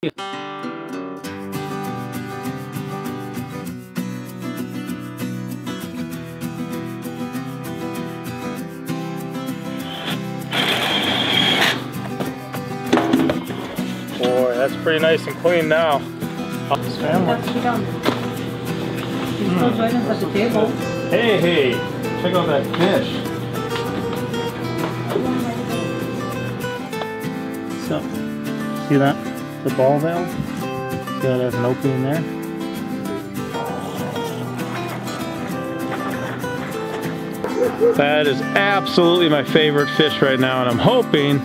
Boy, that's pretty nice and clean now. What's she done? She's still joining us at the table. Hey, check out that fish. So, see that? The ball valve? See how there's an opening there? That is absolutely my favorite fish right now, and I'm hoping...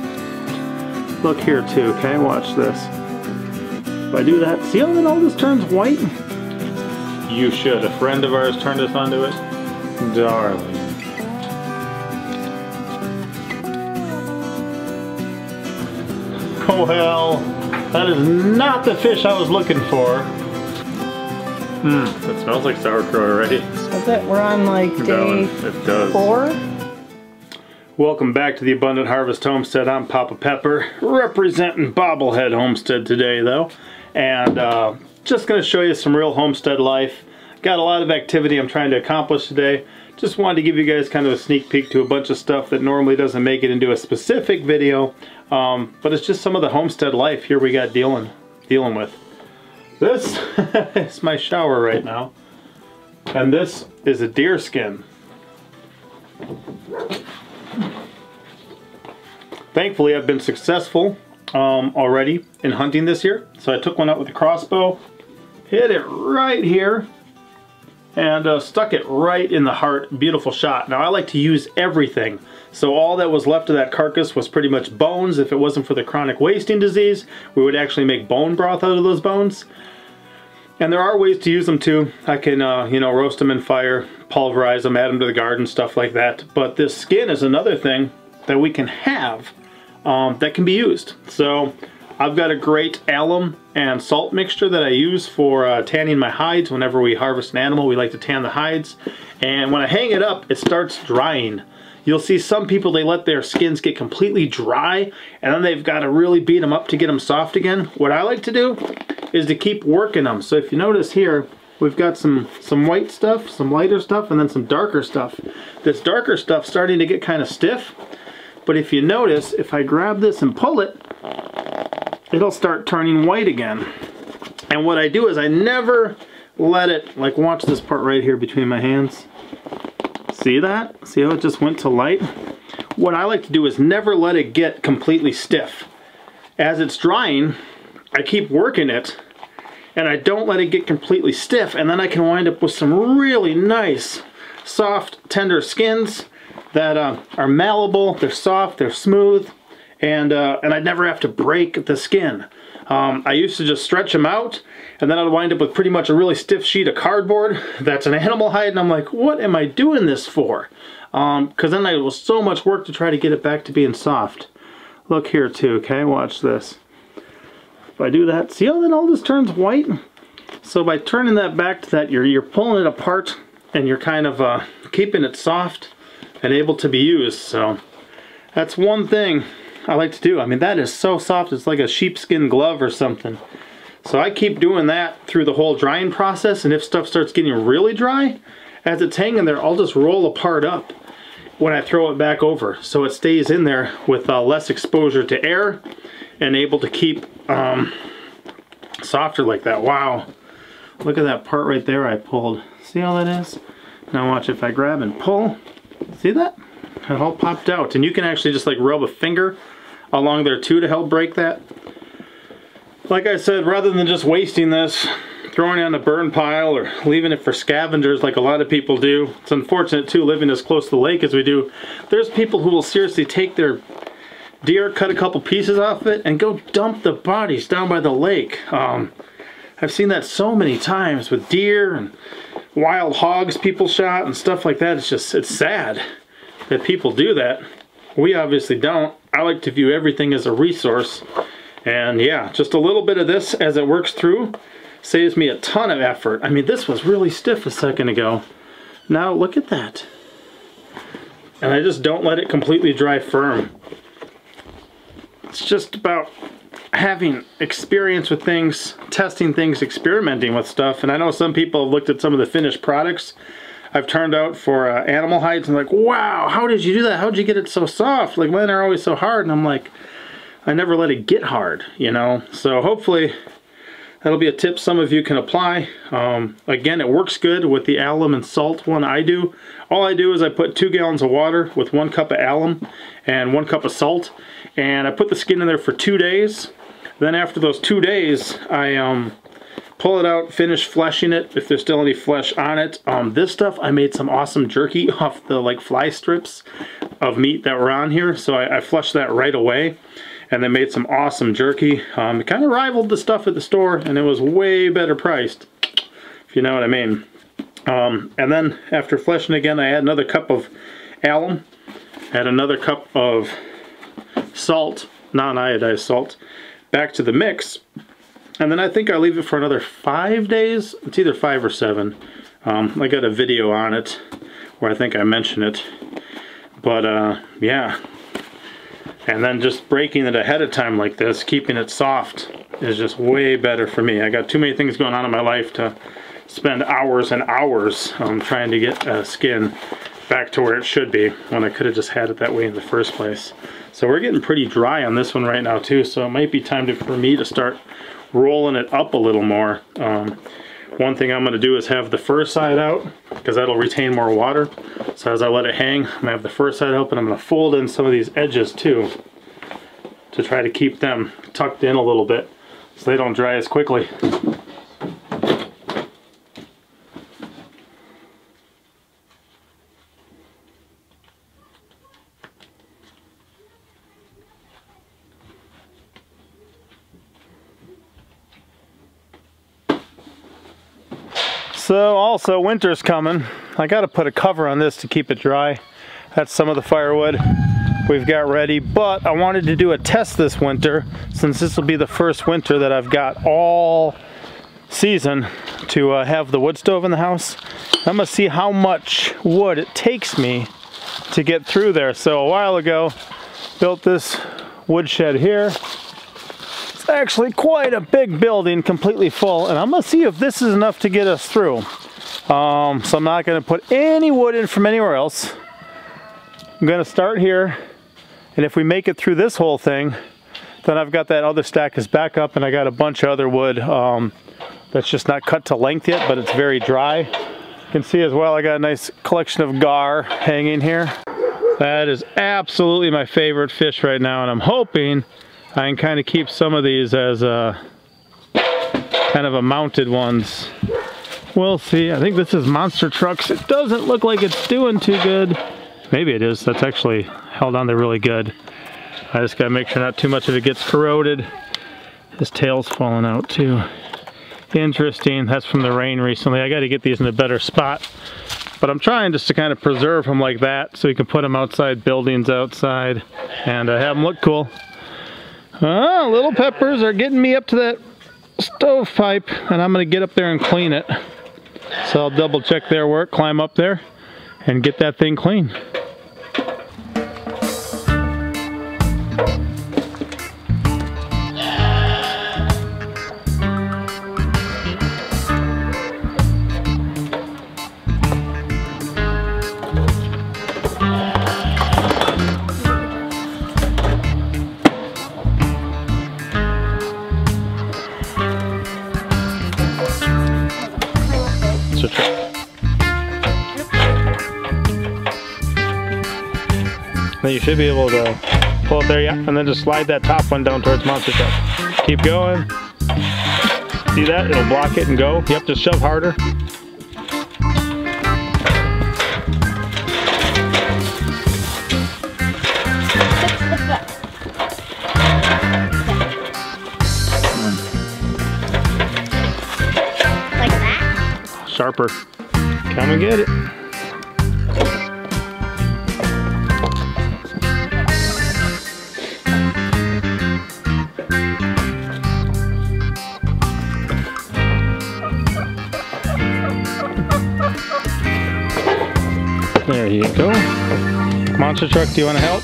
Look here too, okay? Watch this. If I do that, see how then all this turns white? You should. A friend of ours turned us onto it. Darling. Oh hell, that is not the fish I was looking for. That smells like sauerkraut already. That's it, we're on like day 4. Welcome back to the Abundant Harvest Homestead. I'm Papa Pepper, representing Bobblehead Homestead today though. And just going to show you some real homestead life. Got a lot of activity I'm trying to accomplish today. Just wanted to give you guys kind of a sneak peek to a bunch of stuff that normally doesn't make it into a specific video. But it's just some of the homestead life here we got dealing with. This is my shower right now. And this is a deer skin. Thankfully I've been successful already in hunting this year. So I took one out with a crossbow, hit it right here, and stuck it right in the heart. Beautiful shot. Now I like to use everything. So all that was left of that carcass was pretty much bones. If it wasn't for the chronic wasting disease, we would actually make bone broth out of those bones. And there are ways to use them too. I can, you know, roast them in fire, pulverize them, add them to the garden, stuff like that. But this skin is another thing that we can have that can be used. So I've got a great alum and salt mixture that I use for tanning my hides. Whenever we harvest an animal, we like to tan the hides. And when I hang it up, it starts drying. You'll see some people, they let their skins get completely dry, and then they've got to really beat them up to get them soft again. What I like to do is to keep working them. So if you notice here, we've got some white stuff, some lighter stuff, and then some darker stuff. This darker stuff's starting to get kind of stiff, but if you notice, if I grab this and pull it, it'll start turning white again. And what I do is I never let it, like watch this part right here between my hands. See that? See how it just went to light? What I like to do is never let it get completely stiff. As it's drying, I keep working it, and I don't let it get completely stiff, and then I can wind up with some really nice, soft, tender skins that are malleable, they're soft, they're smooth, and I never have to break the skin. I used to just stretch them out, and then I'd wind up with pretty much a really stiff sheet of cardboard that's an animal hide, and I'm like, what am I doing this for? Because then it was so much work to try to get it back to being soft. Look here too, okay? Watch this. If I do that, see how then all this turns white? So by turning that back to that, you're pulling it apart, and you're kind of keeping it soft and able to be used. So that's one thing I like to do. I mean, that is so soft, it's like a sheepskin glove or something. So I keep doing that through the whole drying process, and if stuff starts getting really dry, as it's hanging there, I'll just roll a part up when I throw it back over, so it stays in there with less exposure to air and able to keep softer like that. Wow, look at that part right there I pulled. See how that is? Now watch, if I grab and pull, see that? It all popped out, and you can actually just like rub a finger along there too to help break that. Like I said, rather than just wasting this, throwing it on the burn pile or leaving it for scavengers like a lot of people do. It's unfortunate too, living as close to the lake as we do. There's people who will seriously take their deer, cut a couple pieces off it, and go dump the bodies down by the lake. I've seen that so many times with deer and wild hogs people shot and stuff like that. It's sad that people do that. We obviously don't. I like to view everything as a resource. And yeah, just a little bit of this as it works through saves me a ton of effort. I mean, this was really stiff a second ago. Now look at that. And I just don't let it completely dry firm. It's just about having experience with things, testing things, experimenting with stuff, and I know some people have looked at some of the finished products I've turned out for animal hides and like, wow, how did you do that? How did you get it so soft? Like, mine are always so hard. And I'm like, I never let it get hard, you know? So hopefully that'll be a tip some of you can apply. Again, it works good with the alum and salt one I do. All I do is I put 2 gallons of water with 1 cup of alum and 1 cup of salt, and I put the skin in there for 2 days. Then after those 2 days, I pull it out, finish fleshing it if there's still any flesh on it. This stuff, I made some awesome jerky off the like fly strips of meat that were on here, so I fleshed that right away and then made some awesome jerky. It kind of rivaled the stuff at the store, and it was way better priced, if you know what I mean. And then after fleshing again, I add another cup of alum, add another cup of salt, non-iodized salt, back to the mix. And then I think I leave it for another 5 days. It's either 5 or 7. I got a video on it where I think I mention it. But yeah. And then just breaking it ahead of time like this, keeping it soft, is just way better for me. I got too many things going on in my life to spend hours and hours trying to get skin back to where it should be when I could have just had it that way in the first place. So we're getting pretty dry on this one right now too, so it might be time for me to start rolling it up a little more. One thing I'm going to do is have the fur side out, because that'll retain more water. So as I let it hang, I'm going to have the fur side open. I'm going to fold in some of these edges too, to try to keep them tucked in a little bit so they don't dry as quickly. So also, winter's coming. I gotta put a cover on this to keep it dry. That's some of the firewood we've got ready, but I wanted to do a test this winter, since this will be the first winter that I've got all season to have the wood stove in the house. I'm gonna see how much wood it takes me to get through there. So a while ago, built this woodshed here. It's actually quite a big building, completely full, and I'm gonna see if this is enough to get us through. So I'm not gonna put any wood in from anywhere else. I'm gonna start here, and if we make it through this whole thing, then I've got that other stack as backup, and I got a bunch of other wood that's just not cut to length yet, but it's very dry. You can see as well, I got a nice collection of gar hanging here. That is absolutely my favorite fish right now, and I'm hoping I can kind of keep some of these as kind of a mounted ones. We'll see. I think this is Monster Trucks. It doesn't look like it's doing too good. Maybe it is. That's actually held on there really good. I just gotta make sure not too much of it gets corroded. His tail's falling out too. Interesting. That's from the rain recently. I gotta get these in a better spot. But I'm trying just to kind of preserve them like that so you can put them outside buildings outside and have them look cool. Little peppers are getting me up to that stovepipe, and I'm going to get up there and clean it. So I'll double check their work, climb up there, and get that thing clean. Then you should be able to pull it there, yeah, and then just slide that top one down towards Monster Truck. Keep going. See that? It'll block it and go. You have to shove harder. Like that? Sharper. Come and get it. There you go. Monster Truck, do you want to help?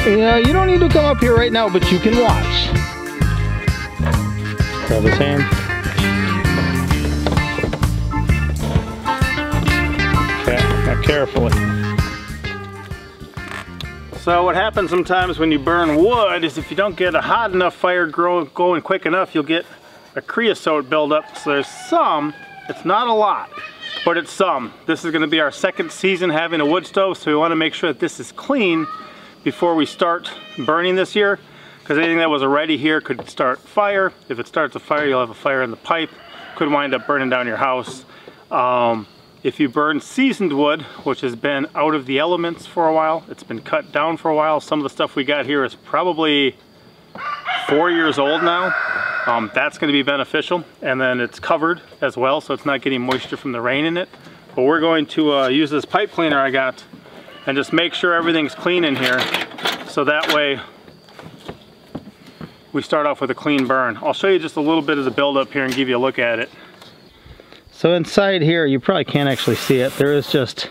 Yeah, you don't need to come up here right now, but you can watch. Grab his hand. Okay, now carefully. So what happens sometimes when you burn wood is if you don't get a hot enough fire going quick enough, you'll get a creosote buildup. So there's some, it's not a lot, but it's some. This is going to be our second season having a wood stove, so we want to make sure that this is clean before we start burning this year, because anything that was already here could start fire. If it starts a fire, you'll have a fire in the pipe, could wind up burning down your house. If you burn seasoned wood, which has been out of the elements for a while, it's been cut down for a while, some of the stuff we got here is probably 4 years old now. That's going to be beneficial, and then it's covered as well, so it's not getting moisture from the rain in it. But we're going to use this pipe cleaner I got and just make sure everything's clean in here, so that way we start off with a clean burn. I'll show you just a little bit of the buildup here and give you a look at it. So inside here, you probably can't actually see it, there is just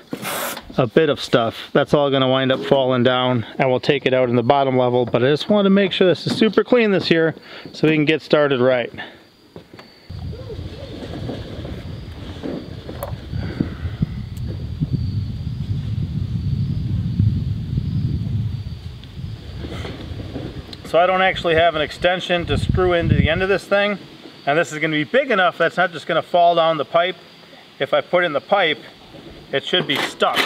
a bit of stuff. That's all going to wind up falling down, and we'll take it out in the bottom level, but I just wanted to make sure this is super clean this year so we can get started right. So I don't actually have an extension to screw into the end of this thing, and this is going to be big enough that's not just going to fall down the pipe. If I put in the pipe, it should be stuck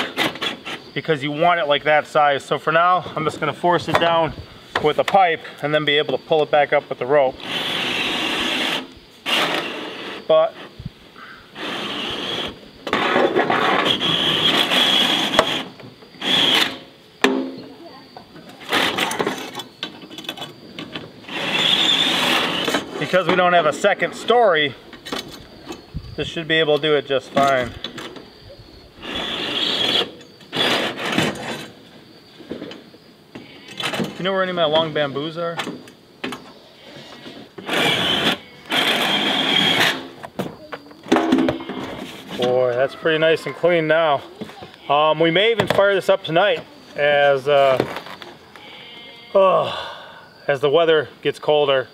because you want it like that size. So for now, I'm just going to force it down with a pipe and then be able to pull it back up with the rope. But because we don't have a second story, this should be able to do it just fine. You know where any of my long bamboos are? Boy, that's pretty nice and clean now. We may even fire this up tonight as the weather gets colder.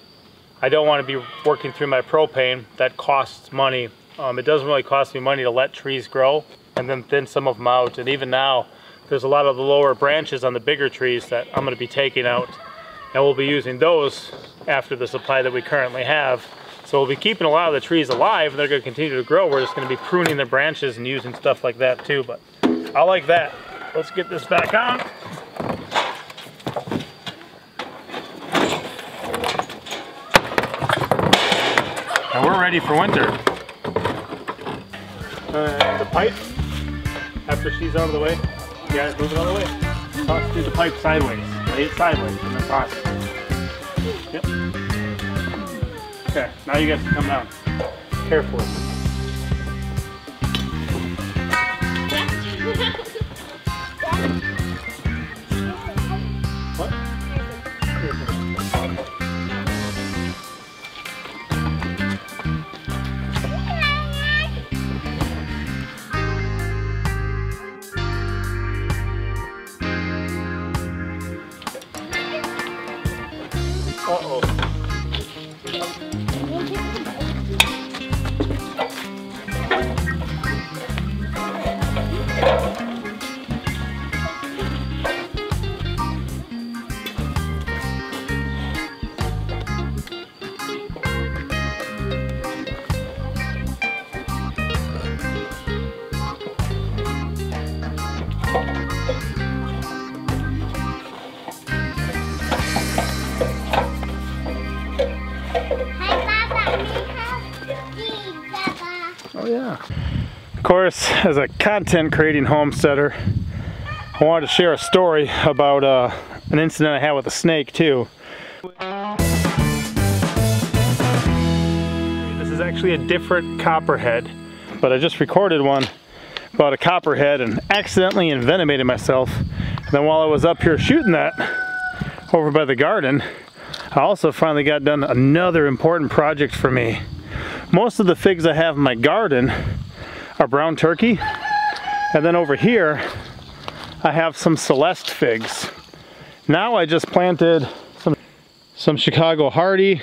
I don't want to be working through my propane. That costs money. It doesn't really cost me money to let trees grow and then thin some of them out. And even now, there's a lot of the lower branches on the bigger trees that I'm going to be taking out, and we'll be using those after the supply that we currently have. So we'll be keeping a lot of the trees alive, and they're going to continue to grow. We're just going to be pruning the branches and using stuff like that too, but I like that. Let's get this back on. And we're ready for winter. And the pipe, after she's out of the way, you guys move it out of the way. Toss through the pipe sideways. Lay it sideways and then toss it. Yep. Okay, now you guys can come down. Carefully. What? Uh-oh. Oh yeah. Of course, as a content creating homesteader, I wanted to share a story about an incident I had with a snake too. This is actually a different copperhead, but I just recorded one about a copperhead and accidentally envenomated myself. And then while I was up here shooting that over by the garden, I also finally got done another important project for me. Most of the figs I have in my garden are brown turkey, and then over here I have some Celeste figs. Now I just planted some Chicago Hardy,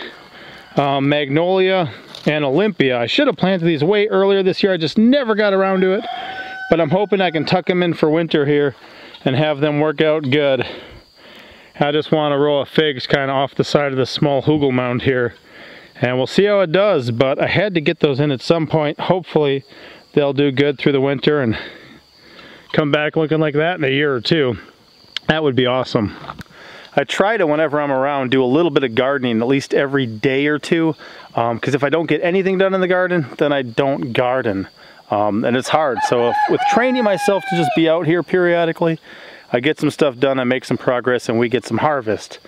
Magnolia, and Olympia. I should have planted these way earlier this year. I just never got around to it. But I'm hoping I can tuck them in for winter here and have them work out good. I just want a row of figs kind of off the side of the small hugel mound here. And we'll see how it does, but I had to get those in at some point. Hopefully they'll do good through the winter and come back looking like that in a year or two. That would be awesome. I try to, whenever I'm around, do a little bit of gardening at least every day or two, because if I don't get anything done in the garden, then I don't garden. And it's hard. So with training myself to just be out here periodically, I get some stuff done, I make some progress, and we get some harvest.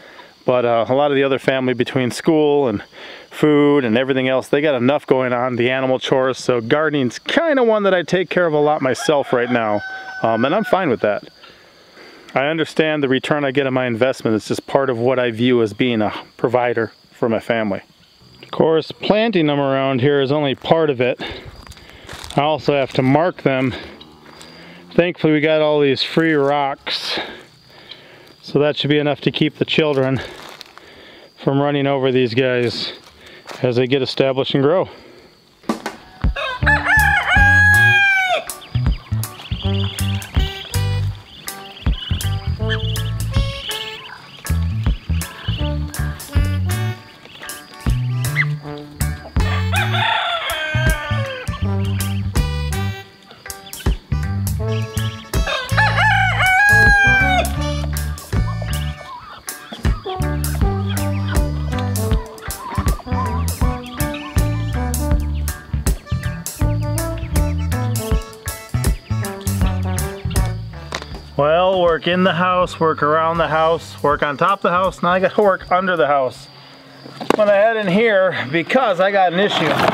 But a lot of the other family, between school and food and everything else, they got enough going on, the animal chores, so gardening's kind of one that I take care of a lot myself right now, and I'm fine with that. I understand the return I get on my investment. It's just part of what I view as being a provider for my family. Of course, planting them around here is only part of it. I also have to mark them. Thankfully, we got all these free rocks, so that should be enough to keep the children from running over these guys as they get established and grow. Well, work in the house, work around the house, work on top of the house. Now I got to work under the house. When I head in here, because I got an issue. I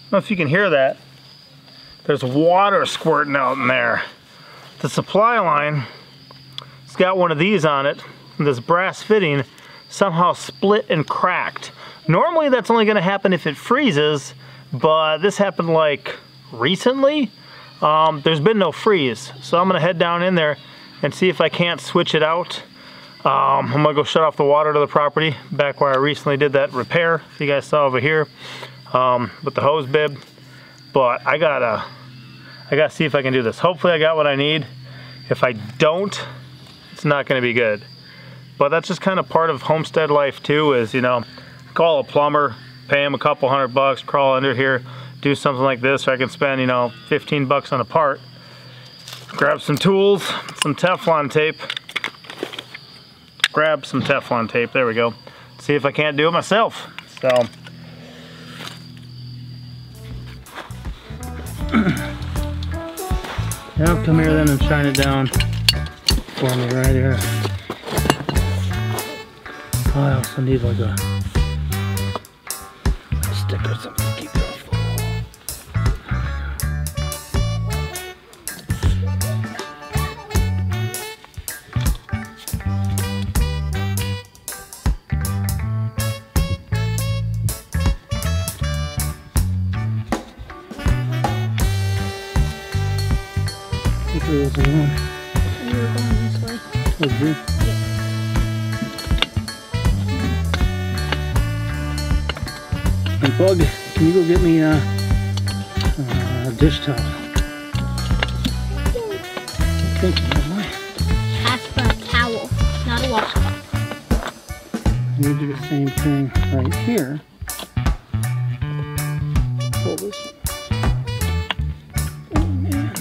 don't know if you can hear that. There's water squirting out in there. The supply line, it's got one of these on it, and this brass fitting somehow split and cracked. Normally that's only going to happen if it freezes, but this happened like recently. There's been no freeze, so I'm gonna head down in there and see if I can't switch it out. I'm gonna go shut off the water to the property back where I recently did that repair, if you guys saw over here, with the hose bib. But I gotta see if I can do this. Hopefully I got what I need. If I don't, it's not gonna be good. But that's just kind of part of homestead life too, is, you know, call a plumber, pay him a couple $100, crawl under here, do something like this, or I can spend, you know, 15 bucks on a part. Grab some tools, some Teflon tape. Grab some Teflon tape, there we go. See if I can't do it myself. So. Yeah, come here then and shine it down for me right here. I also need like a stick or something to keep it off the wall. Which way was it going? You were going this way. Was you? And Bug, can you go get me a dish towel? Thank you, my boy. Ask for a towel, not a washcloth. I need to do the same thing right here. Pull this one. Oh man.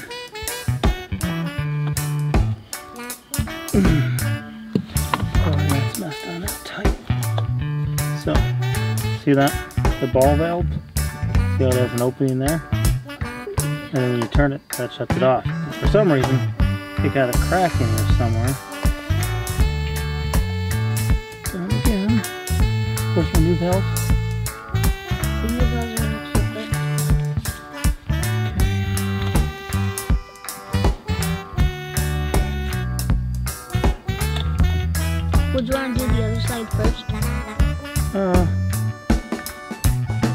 Oh, that's messed on it tight. So, see that? The ball valve? See how there's an opening there? And then when you turn it, that shuts it off. And for some reason, it got a crack in here somewhere. Turn it again. Push my new valve. The new valves are actually good. Would you want to do the other side first?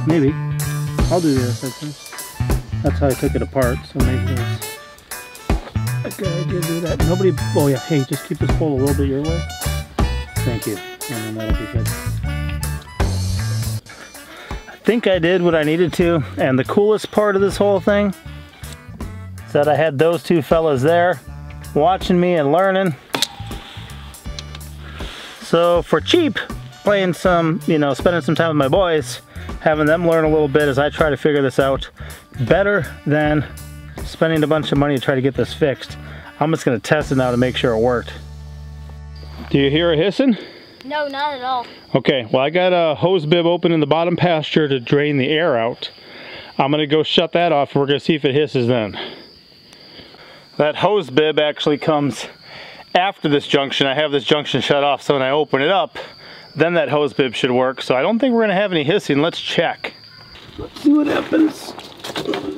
Maybe. I'll do the other side first. That's how I took it apart, so maybe there's Good idea to do that. Nobody, oh yeah, hey, just keep this pole a little bit your way. Thank you. And then that'll be good. I think I did what I needed to. And the coolest part of this whole thing is that I had those two fellas there watching me and learning. So for cheap, playing some, you know, spending some time with my boys, having them learn a little bit as I try to figure this out, better than spending a bunch of money to try to get this fixed. I'm just gonna test it now to make sure it worked. Do you hear a hissing? No, not at all. Okay, well I got a hose bib open in the bottom pasture to drain the air out. I'm gonna go shut that off and we're gonna see if it hisses then. That hose bib actually comes after this junction. I have this junction shut off, so when I open it up, then that hose bib should work. So I don't think we're gonna have any hissing. Let's check. Let's see what happens.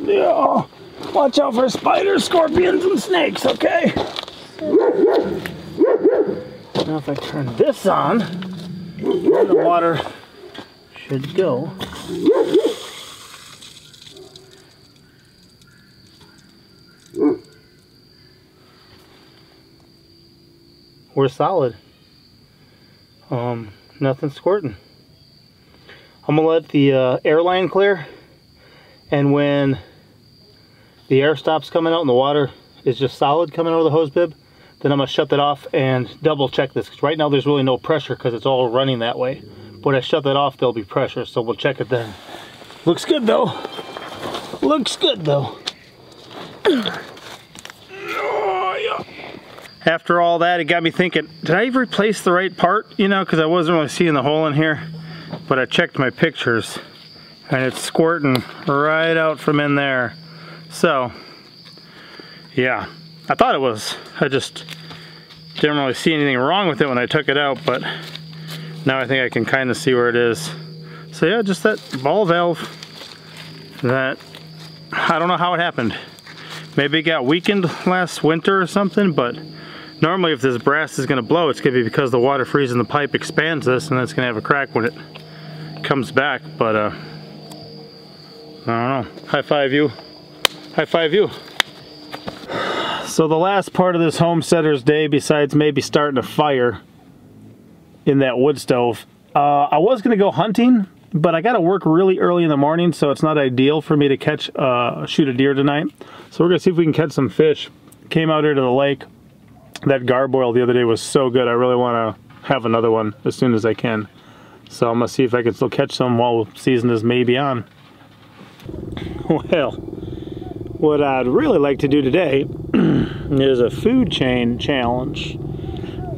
Yeah. Watch out for spiders, scorpions, and snakes, okay? Now if I turn this on, then the water should go. We're solid. Nothing squirting. I'm gonna let the air line clear, and when the air stops coming out and the water is just solid coming out of the hose bib, then I'm gonna shut that off and double check this, because right now there's really no pressure because it's all running that way. But when I shut that off, there'll be pressure, so we'll check it then. Looks good though. Looks good though. After all that, it got me thinking, did I even replace the right part? You know, because I wasn't really seeing the hole in here. But I checked my pictures, and it's squirting right out from in there. So, yeah, I thought it was. I just didn't really see anything wrong with it when I took it out, but now I think I can kind of see where it is. So yeah, just that ball valve that, I don't know how it happened. Maybe it got weakened last winter or something, but normally if this brass is gonna blow, it's gonna be because the water freezing the pipe expands this, and it's gonna have a crack when it comes back, but I don't know. High five you. High five you. So the last part of this homesteader's day, besides maybe starting a fire in that wood stove, I was gonna go hunting, but I gotta work really early in the morning, so it's not ideal for me to catch, shoot a deer tonight. So we're gonna see if we can catch some fish. Came out here to the lake. That garboil the other day was so good, I really wanna have another one as soon as I can. So I'm gonna see if I can still catch some while season is maybe on. Well, what I'd really like to do today is a food chain challenge.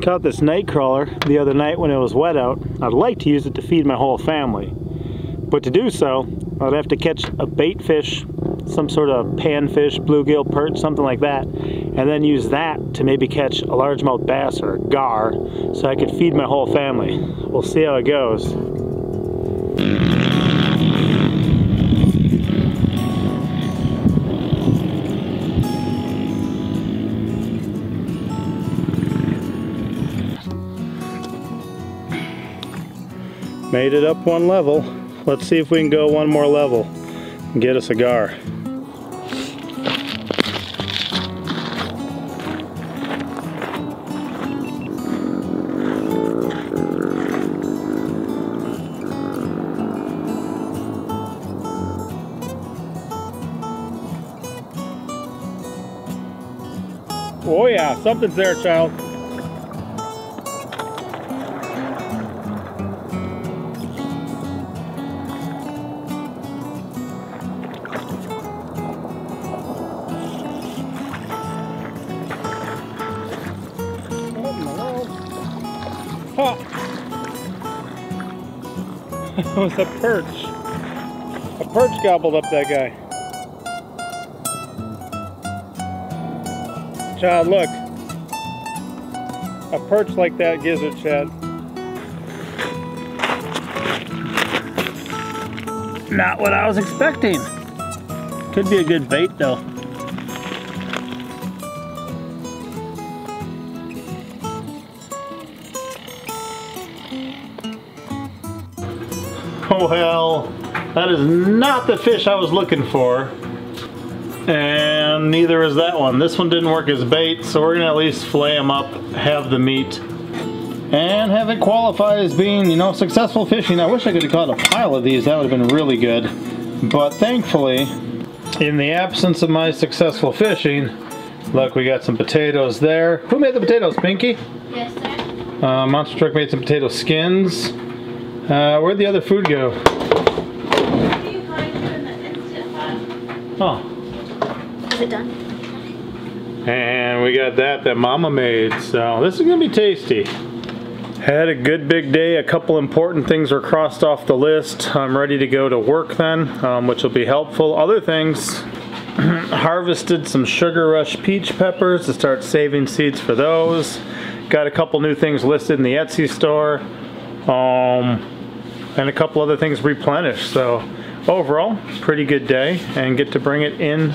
Caught this night crawler the other night when it was wet out. I'd like to use it to feed my whole family. But to do so, I'd have to catch a bait fish, some sort of panfish, bluegill, perch, something like that, and then use that to maybe catch a largemouth bass or a gar so I could feed my whole family. We'll see how it goes. Made it up one level. Let's see if we can go one more level and get us a gar. Oh yeah, something's there, child. Oh. It was a perch. A perch gobbled up that guy. Child, look. A perch like that gizzard, Chad. Not what I was expecting. Could be a good bait though. Oh well, that is not the fish I was looking for. And neither is that one. This one didn't work as bait, so we're gonna at least fillet them up, have the meat, and have it qualify as being, you know, successful fishing. I wish I could have caught a pile of these. That would have been really good. But thankfully, in the absence of my successful fishing, look, we got some potatoes there. Who made the potatoes, Pinky? Yes, sir. Monster Truck made some potato skins. Where'd the other food go? Oh. Is it done? And we got that Mama made, so this is gonna be tasty. Had a good big day. A couple important things were crossed off the list. I'm ready to go to work then, which will be helpful. Other things, harvested some Sugar Rush peach peppers to start saving seeds for those. Got a couple new things listed in the Etsy store, and a couple other things replenished. So overall, pretty good day, and get to bring it in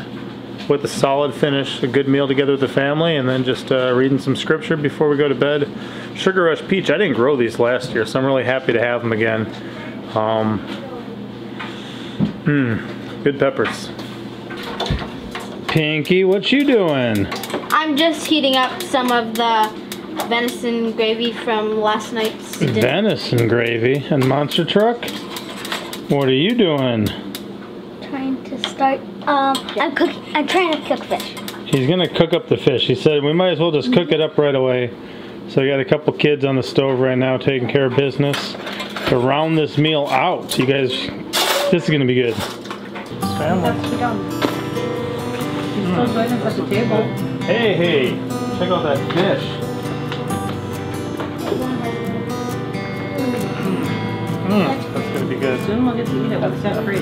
with a solid finish, a good meal together with the family, and then just reading some scripture before we go to bed. Sugar Rush peach, I didn't grow these last year, so I'm really happy to have them again. Good peppers. Pinky, what you doing? I'm just heating up some of the venison gravy from last night's dinner. Venison gravy and Monster Truck? What are you doing? Trying to start, I'm trying to cook fish. He's gonna cook up the fish. He said we might as well just cook it up right away. So I got a couple kids on the stove right now taking care of business to round this meal out. You guys, this is gonna be good. He's still joining us at the table. Hey, check out that fish. That's gonna be good. Soon we'll get to eat it, but it's not free.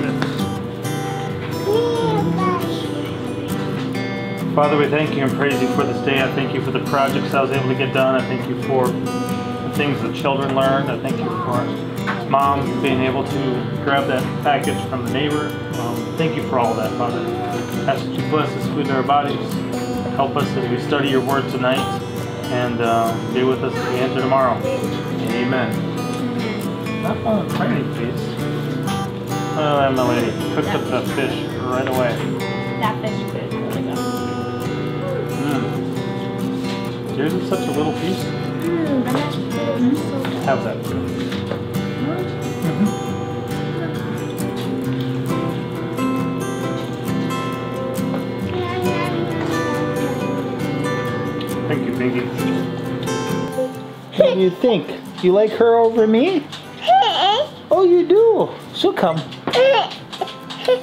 Father, we thank you and praise you for this day. I thank you for the projects I was able to get done. I thank you for the things the children learned. I thank you for Mom being able to grab that package from the neighbor. Thank you for all of that, Father. I ask that you bless this food in our bodies. Help us as we study your word tonight, and be with us as we enter tomorrow. Amen. Not on the training, please. Oh, my lady cooked up the fish right away. That fish is really good. Yours is such a little piece. Have that. Thank you, Pinky. What do you think? You like her over me? Oh, you do. She'll come.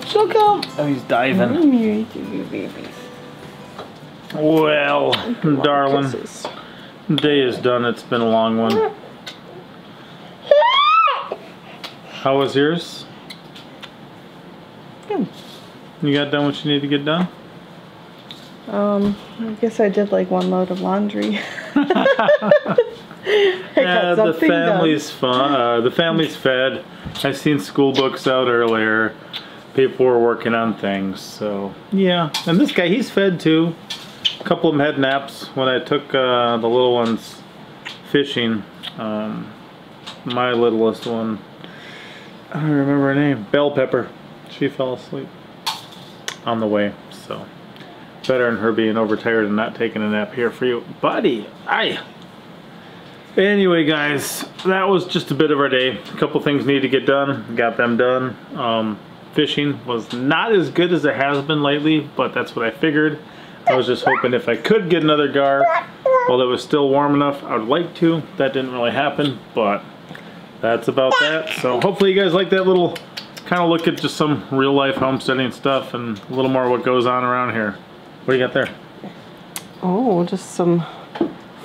She'll come. Oh, he's diving. Well, darling, the day is done. It's been a long one. How was yours? Good. You got done what you need to get done? I guess I did like one load of laundry. Yeah, the family's fun. The family's fed. I've seen school books out earlier. People were working on things, so yeah. And this guy, he's fed too. A couple of them had naps when I took the little ones fishing. My littlest one, I don't remember her name, Bell Pepper. She fell asleep on the way, so better than her being overtired and not taking a nap here for you, buddy. Aye. Anyway, guys, that was just a bit of our day. A couple things needed to get done. Got them done. Fishing was not as good as it has been lately, but that's what I figured. I was just hoping if I could get another gar while it was still warm enough, I would like to. That didn't really happen, but that's about that. So hopefully you guys like that little kind of look at just some real life homesteading stuff and a little more what goes on around here. What do you got there? Oh, just some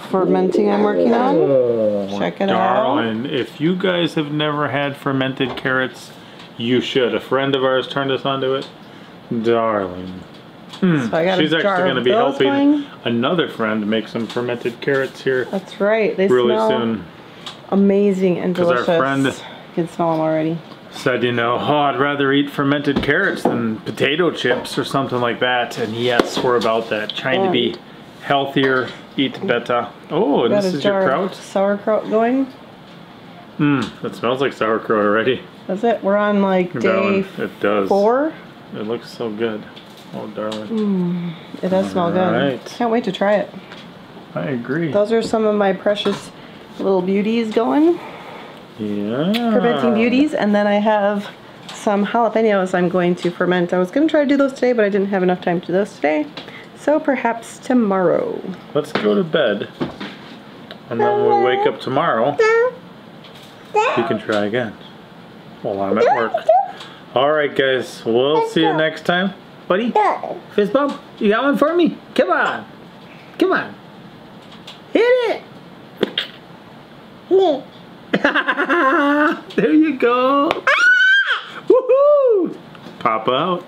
fermenting I'm working on. Check it out. Darling, if you guys have never had fermented carrots, you should. A friend of ours turned us onto it. Darling. So I got She's a actually jar going to of be those helping going. another friend make some fermented carrots here That's right. They really smell soon. amazing and 'Cause our delicious. friend You can smell them already. Said, you know, oh, I'd rather eat fermented carrots than potato chips or something like that. And yes, we're about that. Trying to be healthier, eat better. Oh, and Got this a is your jar of kraut? sauerkraut going. That smells like sauerkraut already. That's it. We're on like day It does. 4. It looks so good. Oh, darling. It does smell good. Alright. Can't wait to try it. I agree. Those are some of my precious little beauties going. Yeah. Fermenting beauties. And then I have some jalapenos I'm going to ferment. I was going to try to do those today, but I didn't have enough time to do those today. So perhaps tomorrow. Let's go to bed. And then when we wake up tomorrow, we can try again. While I'm at work. Alright guys, we'll see you next time. Buddy, fist bump, you got one for me? Come on. Come on. Hit it. There you go. Woohoo! Pop out.